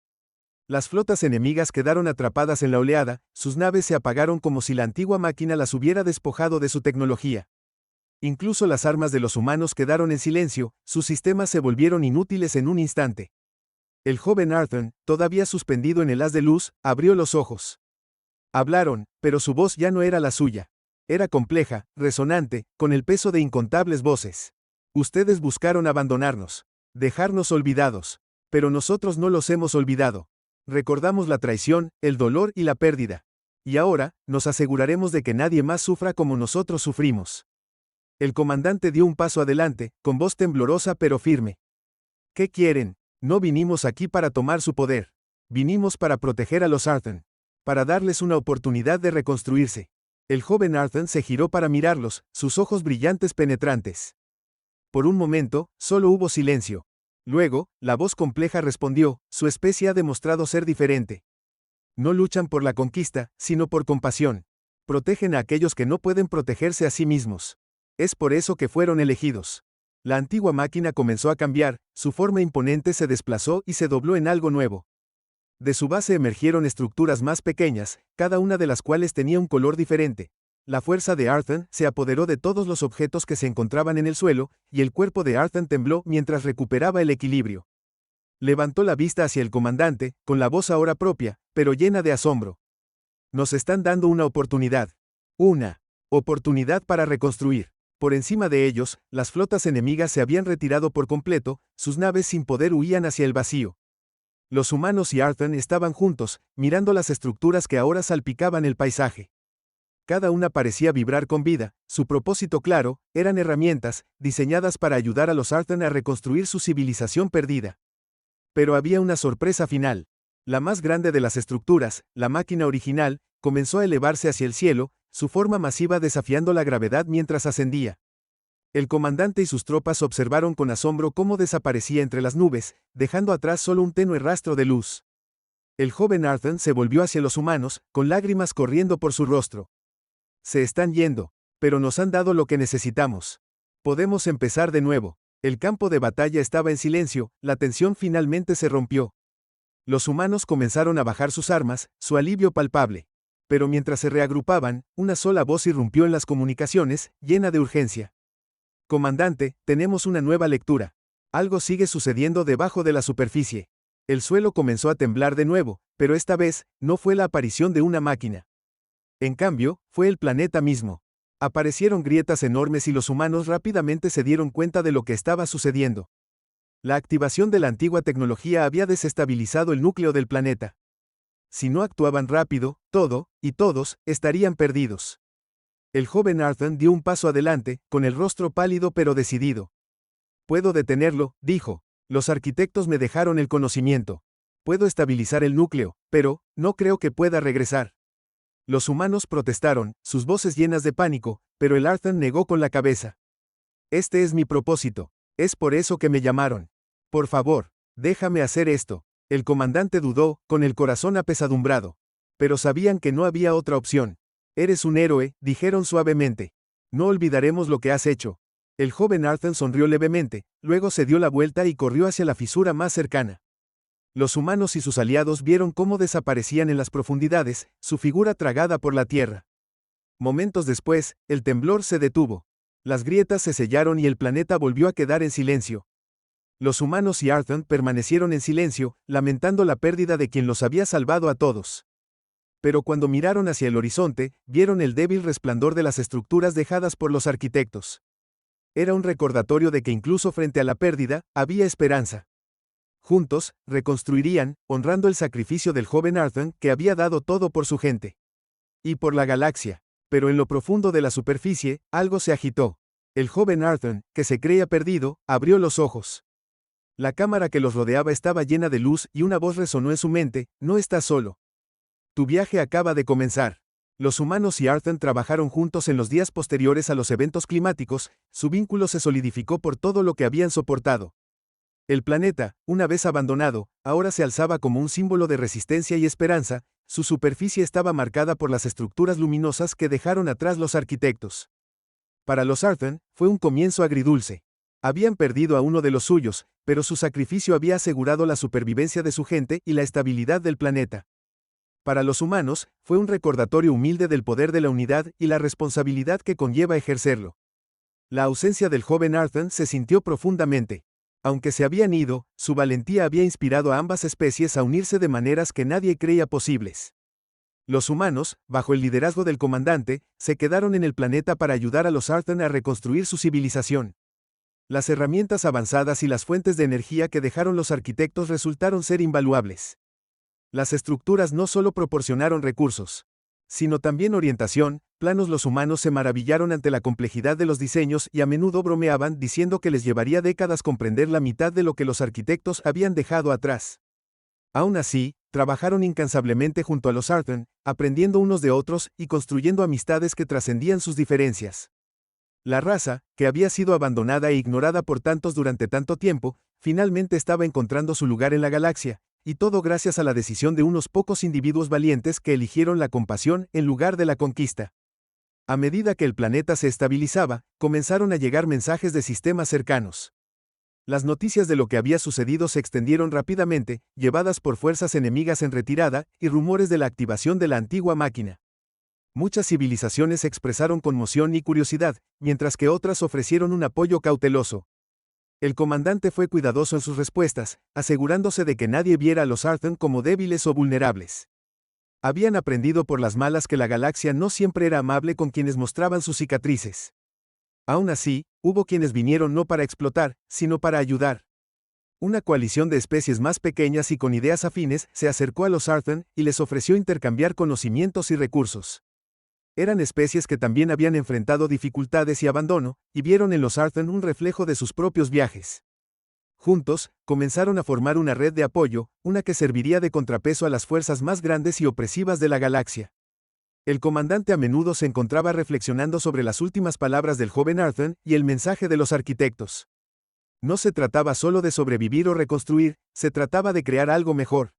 Las flotas enemigas quedaron atrapadas en la oleada, sus naves se apagaron como si la antigua máquina las hubiera despojado de su tecnología. Incluso las armas de los humanos quedaron en silencio, sus sistemas se volvieron inútiles en un instante. El joven Arthur, todavía suspendido en el haz de luz, abrió los ojos. Hablaron, pero su voz ya no era la suya. Era compleja, resonante, con el peso de incontables voces. «Ustedes buscaron abandonarnos, dejarnos olvidados. Pero nosotros no los hemos olvidado. Recordamos la traición, el dolor y la pérdida. Y ahora, nos aseguraremos de que nadie más sufra como nosotros sufrimos». El comandante dio un paso adelante, con voz temblorosa pero firme. «¿Qué quieren? No vinimos aquí para tomar su poder. Vinimos para proteger a los Arthur. Para darles una oportunidad de reconstruirse». El joven Arthur se giró para mirarlos, sus ojos brillantes penetrantes. Por un momento, solo hubo silencio. Luego, la voz compleja respondió, «Su especie ha demostrado ser diferente. No luchan por la conquista, sino por compasión. Protegen a aquellos que no pueden protegerse a sí mismos. Es por eso que fueron elegidos». La antigua máquina comenzó a cambiar, su forma imponente se desplazó y se dobló en algo nuevo. De su base emergieron estructuras más pequeñas, cada una de las cuales tenía un color diferente. La fuerza de Arthur se apoderó de todos los objetos que se encontraban en el suelo, y el cuerpo de Arthur tembló mientras recuperaba el equilibrio. Levantó la vista hacia el comandante, con la voz ahora propia, pero llena de asombro. «Nos están dando una oportunidad. Una oportunidad para reconstruir». Por encima de ellos, las flotas enemigas se habían retirado por completo, sus naves sin poder huían hacia el vacío. Los humanos y Arthur estaban juntos, mirando las estructuras que ahora salpicaban el paisaje. Cada una parecía vibrar con vida, su propósito claro, eran herramientas, diseñadas para ayudar a los Arthur a reconstruir su civilización perdida. Pero había una sorpresa final. La más grande de las estructuras, la máquina original, comenzó a elevarse hacia el cielo, su forma masiva desafiando la gravedad mientras ascendía. El comandante y sus tropas observaron con asombro cómo desaparecía entre las nubes, dejando atrás solo un tenue rastro de luz. El joven Arthur se volvió hacia los humanos, con lágrimas corriendo por su rostro. «Se están yendo. pero nos han dado lo que necesitamos. Podemos empezar de nuevo. El campo de batalla estaba en silencio, la tensión finalmente se rompió. Los humanos comenzaron a bajar sus armas, su alivio palpable. Pero mientras se reagrupaban, una sola voz irrumpió en las comunicaciones, llena de urgencia. Comandante, tenemos una nueva lectura. Algo sigue sucediendo debajo de la superficie. El suelo comenzó a temblar de nuevo, pero esta vez, no fue la aparición de una máquina. En cambio, fue el planeta mismo. Aparecieron grietas enormes y los humanos rápidamente se dieron cuenta de lo que estaba sucediendo. La activación de la antigua tecnología había desestabilizado el núcleo del planeta. Si no actuaban rápido, todo, y todos, estarían perdidos. El joven Arthur dio un paso adelante, con el rostro pálido pero decidido. Puedo detenerlo, dijo. Los arquitectos me dejaron el conocimiento. Puedo estabilizar el núcleo, pero, no creo que pueda regresar. Los humanos protestaron, sus voces llenas de pánico, pero el Arthur negó con la cabeza. Este es mi propósito. Es por eso que me llamaron. Por favor, déjame hacer esto. El comandante dudó, con el corazón apesadumbrado. Pero sabían que no había otra opción. Eres un héroe, dijeron suavemente. No olvidaremos lo que has hecho. El joven Arthur sonrió levemente, luego se dio la vuelta y corrió hacia la fisura más cercana. Los humanos y sus aliados vieron cómo desaparecían en las profundidades, su figura tragada por la tierra. Momentos después, el temblor se detuvo. Las grietas se sellaron y el planeta volvió a quedar en silencio. Los humanos y Arthur permanecieron en silencio, lamentando la pérdida de quien los había salvado a todos. Pero cuando miraron hacia el horizonte, vieron el débil resplandor de las estructuras dejadas por los arquitectos. Era un recordatorio de que incluso frente a la pérdida, había esperanza. Juntos, reconstruirían, honrando el sacrificio del joven Arthur que había dado todo por su gente. Y por la galaxia. Pero en lo profundo de la superficie, algo se agitó. El joven Arthur, que se creía perdido, abrió los ojos. La cámara que los rodeaba estaba llena de luz y una voz resonó en su mente: no estás solo. Tu viaje acaba de comenzar. Los humanos y Arthur trabajaron juntos en los días posteriores a los eventos climáticos, su vínculo se solidificó por todo lo que habían soportado. El planeta, una vez abandonado, ahora se alzaba como un símbolo de resistencia y esperanza, su superficie estaba marcada por las estructuras luminosas que dejaron atrás los arquitectos. Para los Arthur, fue un comienzo agridulce. Habían perdido a uno de los suyos, pero su sacrificio había asegurado la supervivencia de su gente y la estabilidad del planeta. Para los humanos, fue un recordatorio humilde del poder de la unidad y la responsabilidad que conlleva ejercerlo. La ausencia del joven Arthur se sintió profundamente. Aunque se habían ido, su valentía había inspirado a ambas especies a unirse de maneras que nadie creía posibles. Los humanos, bajo el liderazgo del comandante, se quedaron en el planeta para ayudar a los Arthur a reconstruir su civilización. Las herramientas avanzadas y las fuentes de energía que dejaron los arquitectos resultaron ser invaluables. Las estructuras no solo proporcionaron recursos, sino también orientación, planos. Los humanos se maravillaron ante la complejidad de los diseños y a menudo bromeaban diciendo que les llevaría décadas comprender la mitad de lo que los arquitectos habían dejado atrás. Aún así, trabajaron incansablemente junto a los Arthur, aprendiendo unos de otros y construyendo amistades que trascendían sus diferencias. La raza, que había sido abandonada e ignorada por tantos durante tanto tiempo, finalmente estaba encontrando su lugar en la galaxia, y todo gracias a la decisión de unos pocos individuos valientes que eligieron la compasión en lugar de la conquista. A medida que el planeta se estabilizaba, comenzaron a llegar mensajes de sistemas cercanos. Las noticias de lo que había sucedido se extendieron rápidamente, llevadas por fuerzas enemigas en retirada, y rumores de la activación de la antigua máquina. Muchas civilizaciones expresaron conmoción y curiosidad, mientras que otras ofrecieron un apoyo cauteloso. El comandante fue cuidadoso en sus respuestas, asegurándose de que nadie viera a los Arthur como débiles o vulnerables. Habían aprendido por las malas que la galaxia no siempre era amable con quienes mostraban sus cicatrices. Aún así, hubo quienes vinieron no para explotar, sino para ayudar. Una coalición de especies más pequeñas y con ideas afines se acercó a los Arthur y les ofreció intercambiar conocimientos y recursos. Eran especies que también habían enfrentado dificultades y abandono, y vieron en los Arthur un reflejo de sus propios viajes. Juntos, comenzaron a formar una red de apoyo, una que serviría de contrapeso a las fuerzas más grandes y opresivas de la galaxia. El comandante a menudo se encontraba reflexionando sobre las últimas palabras del joven Arthur y el mensaje de los arquitectos. No se trataba solo de sobrevivir o reconstruir, se trataba de crear algo mejor.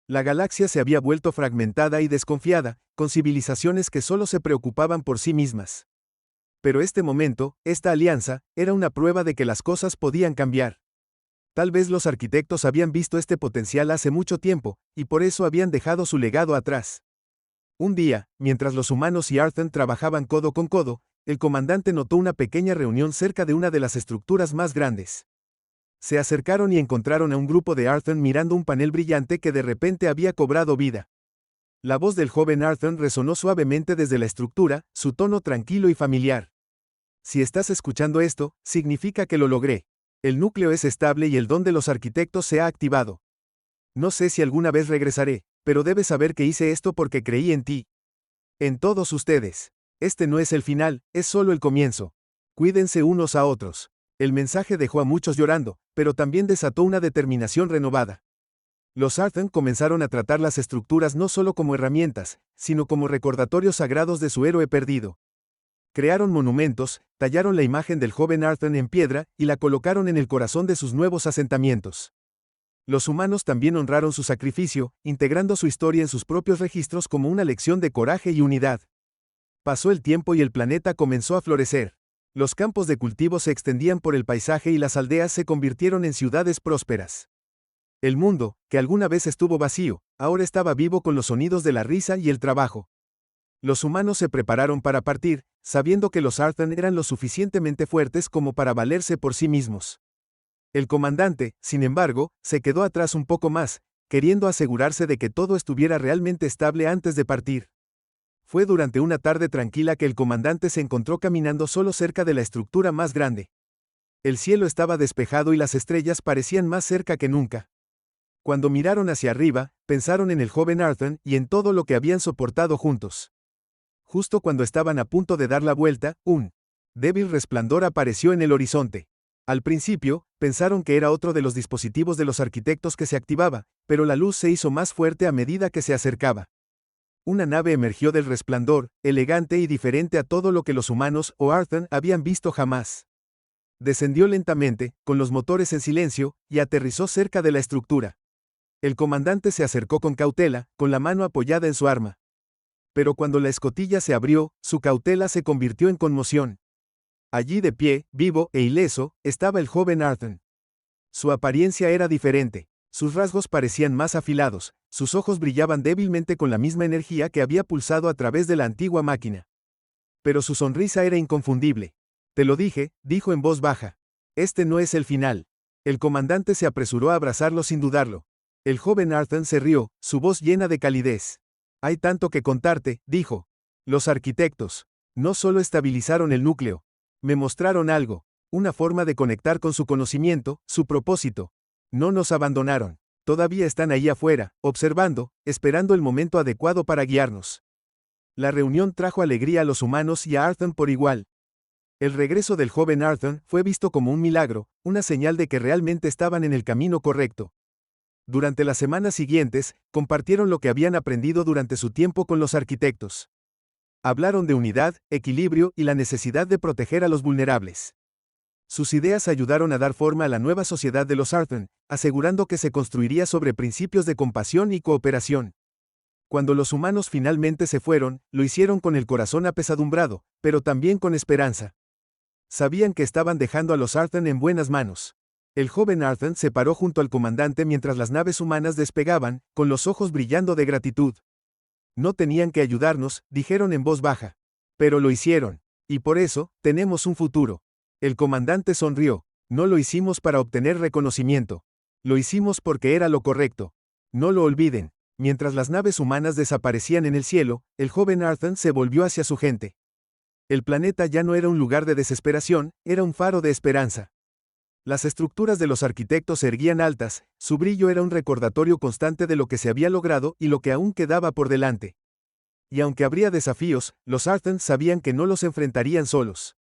La galaxia se había vuelto fragmentada y desconfiada, con civilizaciones que solo se preocupaban por sí mismas. Pero este momento, esta alianza, era una prueba de que las cosas podían cambiar. Tal vez los arquitectos habían visto este potencial hace mucho tiempo, y por eso habían dejado su legado atrás. Un día, mientras los humanos y Arthur trabajaban codo con codo, el comandante notó una pequeña reunión cerca de una de las estructuras más grandes. Se acercaron y encontraron a un grupo de Arthur mirando un panel brillante que de repente había cobrado vida. La voz del joven Arthur resonó suavemente desde la estructura, su tono tranquilo y familiar. Si estás escuchando esto, significa que lo logré. El núcleo es estable y el don de los arquitectos se ha activado. No sé si alguna vez regresaré, pero debes saber que hice esto porque creí en ti. En todos ustedes. Este no es el final, es solo el comienzo. Cuídense unos a otros. El mensaje dejó a muchos llorando, pero también desató una determinación renovada. Los Arthur comenzaron a tratar las estructuras no solo como herramientas, sino como recordatorios sagrados de su héroe perdido. Crearon monumentos, tallaron la imagen del joven Arthur en piedra y la colocaron en el corazón de sus nuevos asentamientos. Los humanos también honraron su sacrificio, integrando su historia en sus propios registros como una lección de coraje y unidad. Pasó el tiempo y el planeta comenzó a florecer. Los campos de cultivo se extendían por el paisaje y las aldeas se convirtieron en ciudades prósperas. El mundo, que alguna vez estuvo vacío, ahora estaba vivo con los sonidos de la risa y el trabajo. Los humanos se prepararon para partir, sabiendo que los Arthur eran lo suficientemente fuertes como para valerse por sí mismos. El comandante, sin embargo, se quedó atrás un poco más, queriendo asegurarse de que todo estuviera realmente estable antes de partir. Fue durante una tarde tranquila que el comandante se encontró caminando solo cerca de la estructura más grande. El cielo estaba despejado y las estrellas parecían más cerca que nunca. Cuando miraron hacia arriba, pensaron en el joven Arthur y en todo lo que habían soportado juntos. Justo cuando estaban a punto de dar la vuelta, un débil resplandor apareció en el horizonte. Al principio, pensaron que era otro de los dispositivos de los arquitectos que se activaba, pero la luz se hizo más fuerte a medida que se acercaba. Una nave emergió del resplandor, elegante y diferente a todo lo que los humanos o Arthur habían visto jamás. Descendió lentamente, con los motores en silencio, y aterrizó cerca de la estructura. El comandante se acercó con cautela, con la mano apoyada en su arma. Pero cuando la escotilla se abrió, su cautela se convirtió en conmoción. Allí de pie, vivo e ileso, estaba el joven Arthur. Su apariencia era diferente. Sus rasgos parecían más afilados, sus ojos brillaban débilmente con la misma energía que había pulsado a través de la antigua máquina. Pero su sonrisa era inconfundible. Te lo dije, dijo en voz baja. Este no es el final. El comandante se apresuró a abrazarlo sin dudarlo. El joven Arthur se rió, su voz llena de calidez. Hay tanto que contarte, dijo. Los arquitectos no solo estabilizaron el núcleo. Me mostraron algo, una forma de conectar con su conocimiento, su propósito. No nos abandonaron. Todavía están ahí afuera, observando, esperando el momento adecuado para guiarnos. La reunión trajo alegría a los humanos y a Arthur por igual. El regreso del joven Arthur fue visto como un milagro, una señal de que realmente estaban en el camino correcto. Durante las semanas siguientes, compartieron lo que habían aprendido durante su tiempo con los arquitectos. Hablaron de unidad, equilibrio y la necesidad de proteger a los vulnerables. Sus ideas ayudaron a dar forma a la nueva sociedad de los Arthur, asegurando que se construiría sobre principios de compasión y cooperación. Cuando los humanos finalmente se fueron, lo hicieron con el corazón apesadumbrado, pero también con esperanza. Sabían que estaban dejando a los Arthur en buenas manos. El joven Arthur se paró junto al comandante mientras las naves humanas despegaban, con los ojos brillando de gratitud. No tenían que ayudarnos, dijeron en voz baja. Pero lo hicieron. Y por eso, tenemos un futuro. El comandante sonrió. No lo hicimos para obtener reconocimiento. Lo hicimos porque era lo correcto. No lo olviden. Mientras las naves humanas desaparecían en el cielo, el joven Arthur se volvió hacia su gente. El planeta ya no era un lugar de desesperación, era un faro de esperanza. Las estructuras de los arquitectos se erguían altas, su brillo era un recordatorio constante de lo que se había logrado y lo que aún quedaba por delante. Y aunque habría desafíos, los Arthur sabían que no los enfrentarían solos.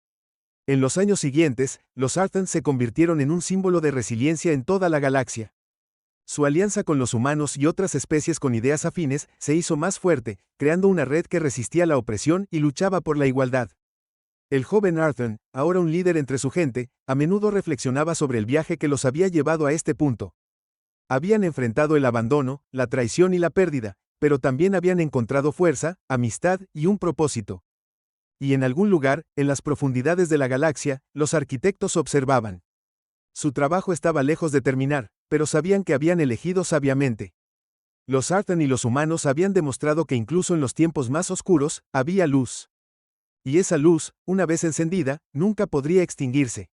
En los años siguientes, los Arthur se convirtieron en un símbolo de resiliencia en toda la galaxia. Su alianza con los humanos y otras especies con ideas afines se hizo más fuerte, creando una red que resistía la opresión y luchaba por la igualdad. El joven Arthur, ahora un líder entre su gente, a menudo reflexionaba sobre el viaje que los había llevado a este punto. Habían enfrentado el abandono, la traición y la pérdida, pero también habían encontrado fuerza, amistad y un propósito. Y en algún lugar, en las profundidades de la galaxia, los arquitectos observaban. Su trabajo estaba lejos de terminar, pero sabían que habían elegido sabiamente. Los Artan y los humanos habían demostrado que incluso en los tiempos más oscuros, había luz. Y esa luz, una vez encendida, nunca podría extinguirse.